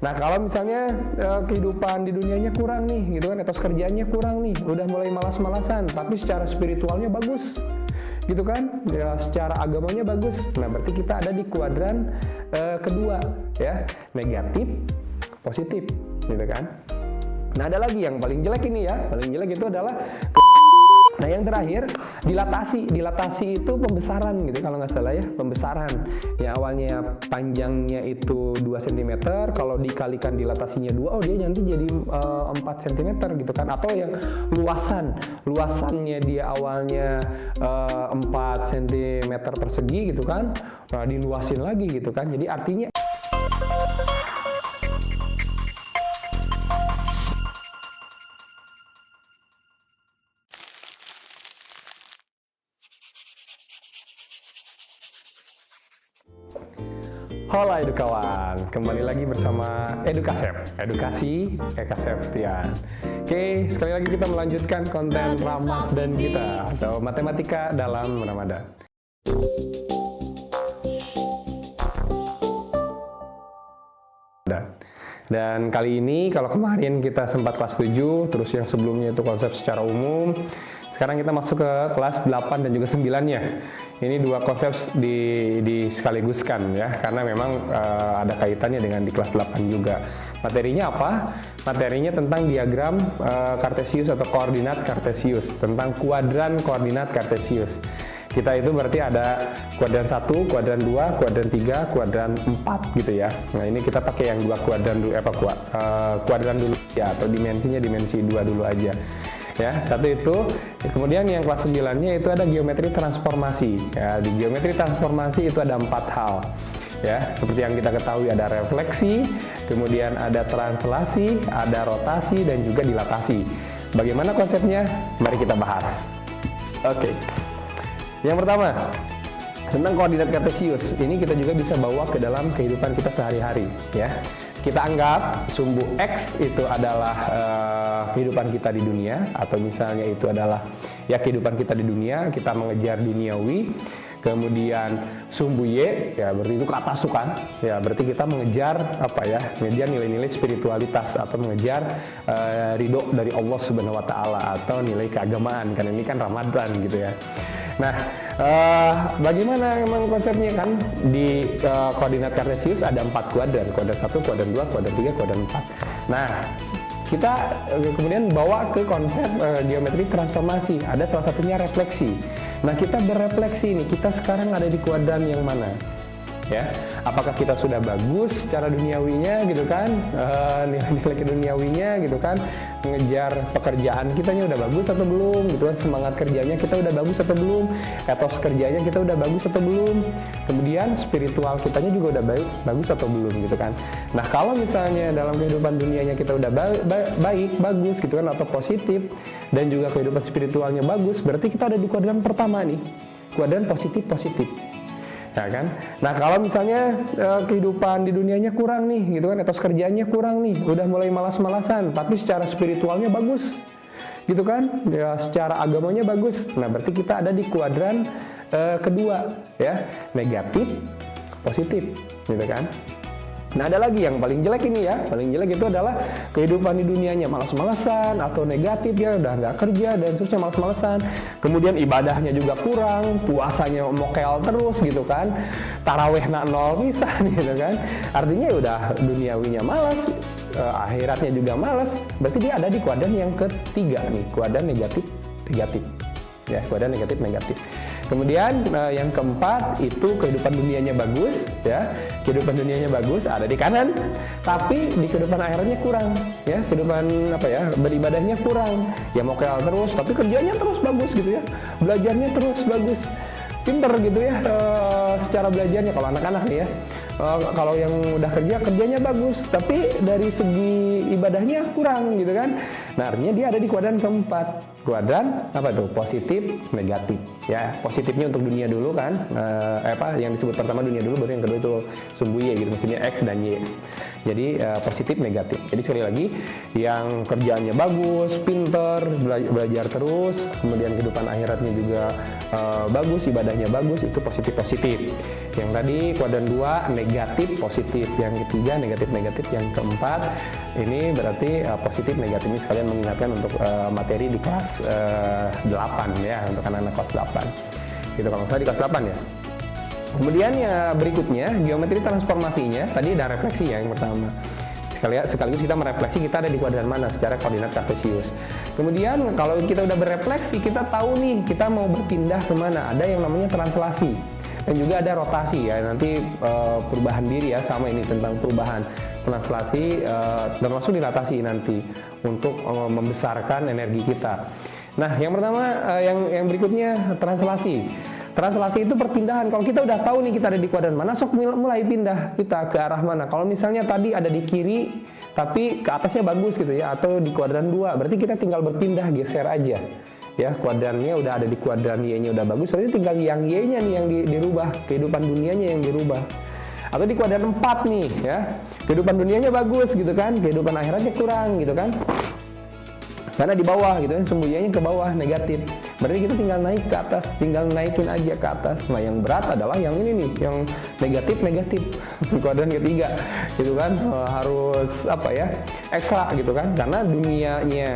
Nah, kalau misalnya kehidupan di dunianya kurang nih, gitu kan, etos kerjanya kurang nih, udah mulai malas-malasan, tapi secara spiritualnya bagus, gitu kan, ya secara agamanya bagus. Nah, berarti kita ada di kuadran kedua, ya, negatif, positif, gitu kan. Nah, ada lagi yang paling jelek ini ya, paling jelek itu adalah nah, yang terakhir, dilatasi. Dilatasi itu pembesaran gitu kalau nggak salah ya, pembesaran. Ya awalnya panjangnya itu 2 cm, kalau dikalikan dilatasinya 2, oh dia nanti jadi 4 cm gitu kan. Atau yang luasannya dia awalnya 4 cm persegi gitu kan, nah, diluasin lagi gitu kan. Jadi artinya halo edukawan, kembali lagi bersama Edukasep, edukasi Eka Septian. Oke, sekali lagi kita melanjutkan konten ramah dan kita atau matematika dalam Ramadan. Dan kali ini, kalau kemarin kita sempat kelas 7, terus yang sebelumnya itu konsep secara umum, sekarang kita masuk ke kelas 8 dan juga 9-nya. Ini dua konsep disekaligus,kan ya, karena memang ada kaitannya dengan di kelas 8 juga. Materinya apa? Materinya tentang diagram Kartesius atau koordinat Kartesius, tentang kuadran koordinat Kartesius. Kita itu berarti ada kuadran 1, kuadran 2, kuadran 3, kuadran 4 gitu ya. Nah, ini kita pakai yang dua kuadran dulu, kuadran dulu ya, atau dimensinya dimensi 2 dulu aja. Ya, satu itu. Kemudian yang kelas 9-nya itu ada geometri transformasi. Ya, di geometri transformasi itu ada 4 hal. Ya, seperti yang kita ketahui ada refleksi, kemudian ada translasi, ada rotasi dan juga dilatasi. Bagaimana konsepnya? Mari kita bahas. Oke. Yang pertama, tentang koordinat Kartesius. Ini kita juga bisa bawa ke dalam kehidupan kita sehari-hari, ya. Kita anggap sumbu X itu adalah kehidupan kita di dunia, atau misalnya itu adalah ya kehidupan kita di dunia, kita mengejar duniawi. Kemudian sumbu Y ya berarti itu ke atas tuh kan, ya berarti kita mengejar apa ya, mengejar nilai-nilai spiritualitas atau mengejar ridho dari Allah Subhanahu Wa Taala atau nilai keagamaan, karena ini kan Ramadan gitu ya. Nah, bagaimana memang konsepnya kan di koordinat Kartesius ada 4 kuadran, kuadran 1, kuadran 2, kuadran 3, kuadran 4. Nah, kita kemudian bawa ke konsep geometri transformasi, ada salah satunya refleksi. Nah, kita berefleksi nih, kita sekarang ada di kuadran yang mana? Ya, apakah kita sudah bagus secara duniawinya gitu kan, nilai-nilai keduniawinya gitu kan, mengejar pekerjaan kitanya udah bagus atau belum gitu kan, semangat kerjanya kita udah bagus atau belum, etos kerjanya kita udah bagus atau belum, kemudian spiritual kitanya juga udah bagus atau belum gitu kan. Nah, kalau misalnya dalam kehidupan dunianya kita udah baik, bagus gitu kan, atau positif, dan juga kehidupan spiritualnya bagus, berarti kita ada di kuadran pertama nih, kuadran positif. Ya kan? Nah, kalau misalnya kehidupan di dunianya kurang nih, gitu kan, etos kerjanya kurang nih, udah mulai malas-malasan, tapi secara spiritualnya bagus, gitu kan, ya secara agamanya bagus. Nah, berarti kita ada di kuadran kedua, ya, negatif, positif, gitu kan. Nah, ada lagi yang paling jelek ini ya, paling jelek itu adalah kehidupan di dunianya malas-malasan atau negatif ya, udah nggak kerja dan seterusnya, malas-malasan. Kemudian ibadahnya juga kurang, puasanya mokel terus gitu kan, taraweh nak 0 bisa gitu kan. Artinya ya udah duniawinya malas, akhiratnya juga malas. Berarti dia ada di kuadran yang ketiga nih, kuadran negatif. Ya, kuadran negatif. Kemudian yang keempat itu kehidupan dunianya bagus, ya, kehidupan dunianya bagus ada di kanan, tapi di kehidupan akhiratnya kurang, ya, kehidupan apa ya, beribadahnya kurang, ya mokel terus, tapi kerjanya terus bagus gitu ya, belajarnya terus bagus, pinter gitu ya, secara belajarnya kalau anak-anak nih ya. Kalau yang udah kerjanya bagus, tapi dari segi ibadahnya kurang gitu kan. Nah, artinya dia ada di kuadran keempat. Kuadran apa tuh? Positif, negatif. Ya, positifnya untuk dunia dulu kan. Yang disebut pertama dunia dulu, baru yang kedua itu sumbu Y gitu, maksudnya X dan Y. Jadi positif, negatif. Jadi sekali lagi, yang kerjaannya bagus, pinter, belajar terus, kemudian kehidupan akhiratnya juga bagus, ibadahnya bagus, itu positif. Yang tadi kuadran 2 negatif positif, yang ketiga negatif negatif, yang keempat ini berarti positif negatif. Ini sekalian mengingatkan untuk materi di kelas 8 ya, untuk anak-anak kelas 8 gitu, kalau misalnya di kelas 8 ya. Kemudian ya berikutnya geometri transformasinya, tadi ada refleksi ya yang pertama. Sekaligus kita merefleksi kita ada di kuadran mana secara koordinat kartesius. Kemudian kalau kita udah berefleksi, kita tahu nih kita mau berpindah kemana. Ada yang namanya translasi dan juga ada rotasi ya. Nanti perubahan diri ya, sama ini tentang perubahan translasi termasuk dilatasi nanti untuk membesarkan energi kita. Nah yang pertama yang berikutnya translasi. Translasi itu perpindahan. Kalau kita udah tahu nih kita ada di kuadran mana, sok mulai pindah kita ke arah mana. Kalau misalnya tadi ada di kiri, tapi ke atasnya bagus gitu ya, atau di kuadran 2, berarti kita tinggal berpindah, geser aja. Ya, kuadrannya udah ada di kuadran Y-nya udah bagus, berarti tinggal yang Y-nya nih yang dirubah, kehidupan dunianya yang dirubah. Atau di kuadran 4 nih, ya, kehidupan dunianya bagus gitu kan, kehidupan akhiratnya kurang gitu kan. Karena di bawah gitu kan, sembunyinya ke bawah negatif. Berarti kita tinggal naik ke atas, tinggal naikin aja ke atas. Nah yang berat adalah yang ini nih, yang negatif kuadran ketiga gitu kan, harus apa ya, ekstra gitu kan, karena dunianya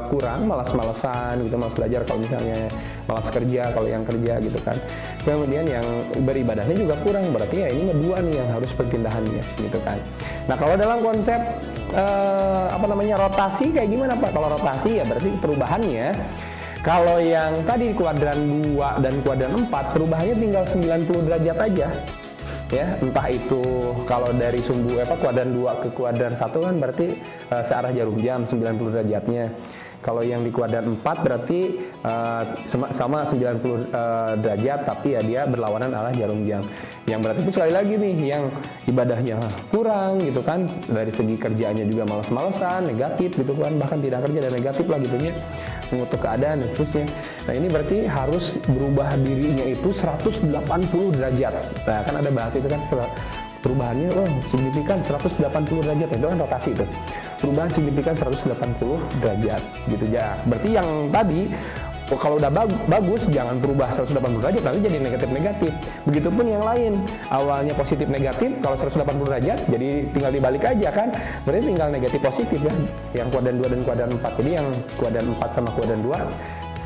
kurang, malas-malesan gitu, malas belajar kalau misalnya, malas kerja kalau yang kerja gitu kan. Kemudian yang beribadahnya juga kurang, berarti ya ini kedua nih yang harus perpindahannya gitu kan. Nah kalau dalam konsep rotasi kayak gimana Pak? Kalau rotasi ya berarti perubahannya, kalau yang tadi kuadran 2 dan kuadran 4 perubahannya tinggal 90 derajat aja. Ya, entah itu kalau dari kuadran 2 ke kuadran 1 kan berarti searah jarum jam 90 derajatnya. Kalau yang di kuadran 4 berarti sama 90 derajat, tapi ya dia berlawanan arah jarum jam. Yang berarti itu sekali lagi nih, yang ibadahnya kurang gitu kan, dari segi kerjaannya juga malas-malesan, negatif gitu kan, bahkan tidak kerja dan negatif lah gitunya, mengutuk keadaan dan seterusnya. Nah ini berarti harus berubah dirinya itu 180 derajat. Nah kan ada bahas itu kan, perubahannya signifikan 180 derajat, itu kan rotasi itu. Perubahan signifikan 180 derajat gitu ya. Berarti yang tadi kalau udah bagus jangan berubah 180 derajat, nanti jadi negatif-negatif. Begitupun yang lain, awalnya positif negatif, kalau 180 derajat jadi tinggal dibalik aja kan. Berarti tinggal negatif positif kan. Yang kuadran 2 dan kuadran 4. Jadi yang kuadran 4 sama kuadran 2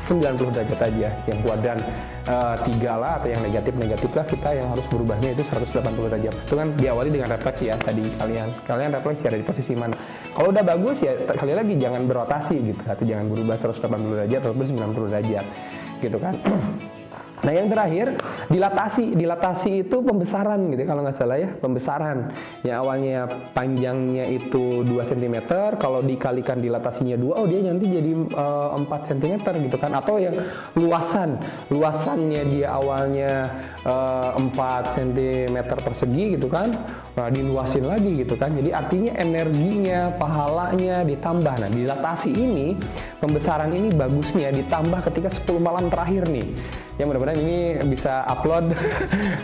90 derajat aja. Yang kuadran 3 lah atau yang negatif-negatif lah, kita yang harus berubahnya itu 180 derajat. Itu kan diawali dengan refleksi ya tadi, kalian refleksi ada di posisi mana. Kalau udah bagus ya sekali lagi jangan berotasi gitu, atau jangan berubah 180 derajat ataupun 90 derajat gitu kan. Nah yang terakhir dilatasi itu pembesaran gitu kalau nggak salah ya, pembesaran yang awalnya panjangnya itu 2 cm, kalau dikalikan dilatasinya 2, dia nanti jadi 4 cm gitu kan. Atau yang luasannya dia awalnya 4 cm persegi gitu kan, nah diluasin lagi gitu kan, jadi artinya energinya, pahalanya ditambah. Nah dilatasi ini, pembesaran ini bagusnya ditambah ketika 10 malam terakhir nih. Ya mudah-mudahan ini bisa upload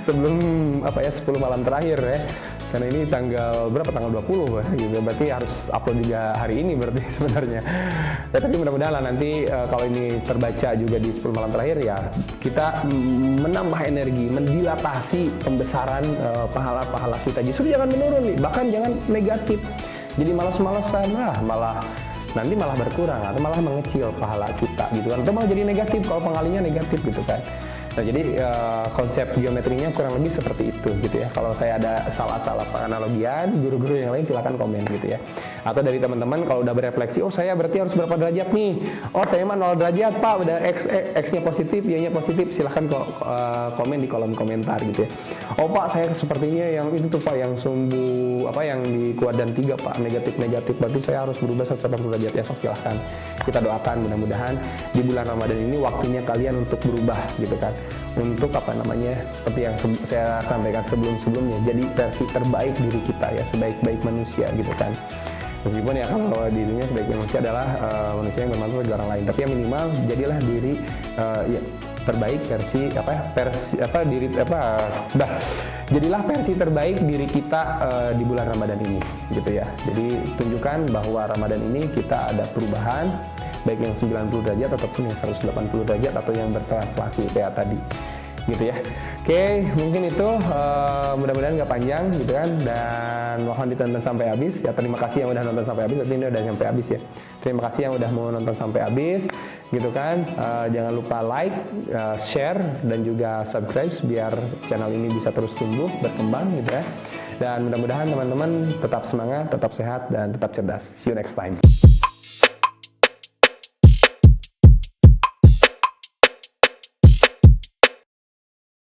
sebelum 10 malam terakhir ya. Karena ini tanggal 20 gitu. Berarti harus upload juga hari ini berarti sebenarnya. Ya tapi mudah-mudahan lah nanti kalau ini terbaca juga di 10 malam terakhir ya, kita menambah energi, mendilatasi pembesaran pahala-pahala kita. Justru jangan menurun nih, bahkan jangan negatif. Jadi malas-malesan, nanti malah berkurang atau malah mengecil pahala kita gitu kan, atau malah jadi negatif kalau pengalinya negatif gitu kan. Nah jadi konsep geometrinya kurang lebih seperti itu gitu ya. Kalau saya ada salah-salah penganalogian, guru-guru yang lain silakan komen gitu ya. Atau dari teman-teman kalau udah berefleksi, saya berarti harus berapa derajat nih, saya mah 0 derajat Pak, udah X-nya positif, Y-nya positif, silahkan komen di kolom komentar gitu ya. Pak saya sepertinya yang itu tuh Pak, yang yang di kuadran 3 Pak, negatif, berarti saya harus berubah 180 derajat ya. Silahkan, kita doakan mudah-mudahan di bulan Ramadan ini waktunya kalian untuk berubah gitu kan, untuk seperti yang saya sampaikan sebelumnya, jadi versi terbaik diri kita ya, sebaik-baik manusia gitu kan. Meskipun ya kalau dirinya sebaik manusia adalah manusia yang bermanfaat bagi orang lain, tapi yang minimal jadilah diri terbaik jadilah versi terbaik diri kita di bulan Ramadan ini gitu ya. Jadi tunjukkan bahwa Ramadan ini kita ada perubahan, baik yang 90 derajat ataupun yang 180 derajat atau yang bertranslasi kayak tadi gitu ya. Oke, mungkin itu mudah-mudahan nggak panjang gitu kan, dan mohon ditonton sampai habis ya. Terima kasih yang udah nonton sampai habis, berarti ini udah sampai habis ya. Terima kasih yang udah mau nonton sampai habis gitu kan. Jangan lupa like, share, dan juga subscribe biar channel ini bisa terus tumbuh, berkembang gitu ya. Dan mudah-mudahan teman-teman tetap semangat, tetap sehat, dan tetap cerdas. See you next time.